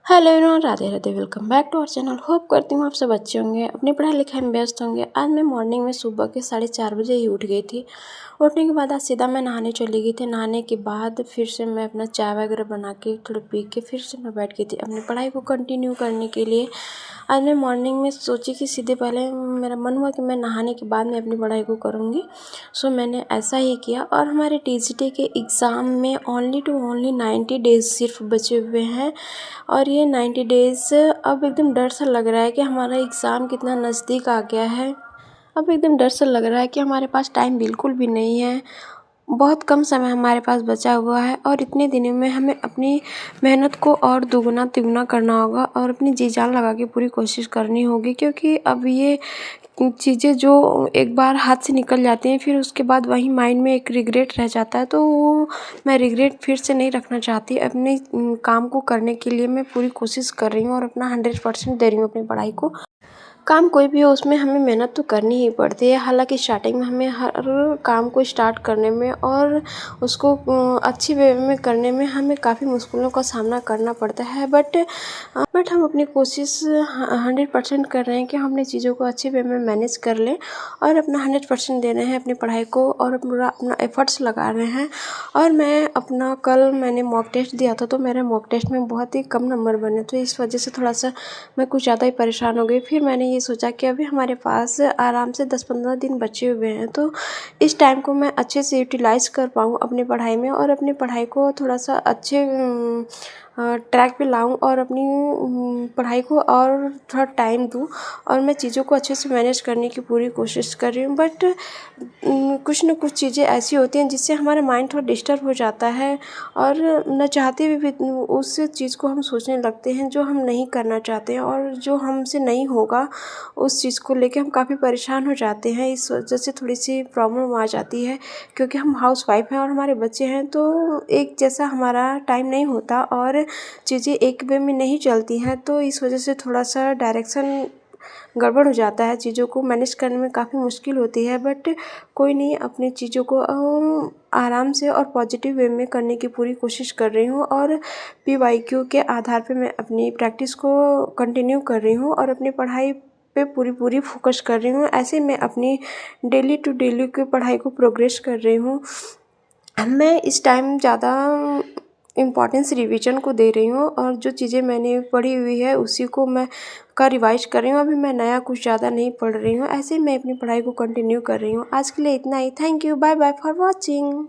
Hello everyone, Radhe Radhe. Welcome back to our channel. Hope करती हूँ आप सब अच्छे होंगे, अपनी पढ़ाई लिखाई में व्यस्त होंगे। आज मैं मॉर्निंग में सुबह के 4:30 बजे ही उठ गई थी। उठने के बाद आज सीधा मैं नहाने चली गई थी। नहाने के बाद फिर से मैं अपना चाय वगैरह बना के थोड़ा पी के फिर से मैं बैठ गई थी अपनी पढ़ाई को कंटिन्यू करने के लिए। आज मैं मॉर्निंग में सोची कि सीधे पहले मेरा मन हुआ कि मैं नहाने के बाद मैं अपनी पढ़ाई को करूँगी। सो मैंने ऐसा ही किया और हमारे टीजीटी के एग्ज़ाम में ओनली 90 डेज़ सिर्फ बचे हुए हैं। और ये 90 डेज़ अब एकदम डर सा लग रहा है कि हमारा एग्ज़ाम कितना नज़दीक आ गया है। अब एकदम डर सा लग रहा है कि हमारे पास टाइम बिल्कुल भी नहीं है। बहुत कम समय हमारे पास बचा हुआ है और इतने दिनों में हमें अपनी मेहनत को और दुगना तिगुना करना होगा और अपनी जी जान लगा के पूरी कोशिश करनी होगी, क्योंकि अब ये चीज़ें जो एक बार हाथ से निकल जाती हैं फिर उसके बाद वही माइंड में एक रिग्रेट रह जाता है। तो वो मैं रिग्रेट फिर से नहीं रखना चाहती। अपने काम को करने के लिए मैं पूरी कोशिश कर रही हूँ और अपना 100% दे रही हूँ अपनी पढ़ाई को। काम कोई भी हो उसमें हमें मेहनत तो करनी ही पड़ती है। हालांकि स्टार्टिंग में हमें हर काम को स्टार्ट करने में और उसको अच्छी वे में करने में हमें काफ़ी मुश्किलों का सामना करना पड़ता है। बट हम अपनी कोशिश 100% कर रहे हैं कि हम अपनी चीज़ों को अच्छे वे में मैनेज कर लें और अपना 100% दे रहे हैं अपनी पढ़ाई को और पूरा अपना एफर्ट्स लगा रहे हैं। और कल मैंने मॉक टेस्ट दिया था, तो मेरे मॉक टेस्ट में बहुत ही कम नंबर बने, तो इस वजह से थोड़ा सा मैं कुछ ज़्यादा ही परेशान हो गई। फिर मैंने ये सोचा कि अभी हमारे पास आराम से 10-15 दिन बचे हुए हैं, तो इस टाइम को मैं अच्छे से यूटिलाइज़ कर पाऊँ अपनी पढ़ाई में और अपनी पढ़ाई को थोड़ा सा अच्छे ट्रैक पे लाऊं और अपनी पढ़ाई को और थोड़ा टाइम दूं और मैं चीज़ों को अच्छे से मैनेज करने की पूरी कोशिश कर रही हूँ। बट कुछ न कुछ चीज़ें ऐसी होती हैं जिससे हमारा माइंड थोड़ा डिस्टर्ब हो जाता है और न चाहते हुए भी उस चीज़ को हम सोचने लगते हैं जो हम नहीं करना चाहते हैं और जो हमसे नहीं होगा। उस चीज़ को लेके हम काफ़ी परेशान हो जाते हैं। इस वजह से थोड़ी सी प्रॉब्लम आ जाती है, क्योंकि हम हाउसवाइफ हैं और हमारे बच्चे हैं, तो एक जैसा हमारा टाइम नहीं होता और चीज़ें एक वे में नहीं चलती हैं। तो इस वजह से थोड़ा सा डायरेक्शन गड़बड़ हो जाता है, चीज़ों को मैनेज करने में काफ़ी मुश्किल होती है। बट कोई नहीं, अपनी चीज़ों को आराम से और पॉजिटिव वे में करने की पूरी कोशिश कर रही हूँ और PYQ के आधार पे मैं अपनी प्रैक्टिस को कंटिन्यू कर रही हूँ और अपनी पढ़ाई पे पूरी फोकस कर रही हूँ। ऐसे मैं अपनी डेली टू डेली की पढ़ाई को प्रोग्रेस कर रही हूँ। मैं इस टाइम ज़्यादा इम्पॉर्टेंस रिवीजन को दे रही हूँ और जो चीज़ें मैंने पढ़ी हुई है उसी को मैं रिवाइज कर रही हूँ। अभी मैं नया कुछ ज़्यादा नहीं पढ़ रही हूँ। ऐसे ही मैं अपनी पढ़ाई को कंटिन्यू कर रही हूँ। आज के लिए इतना ही। Thank you, bye bye for watching.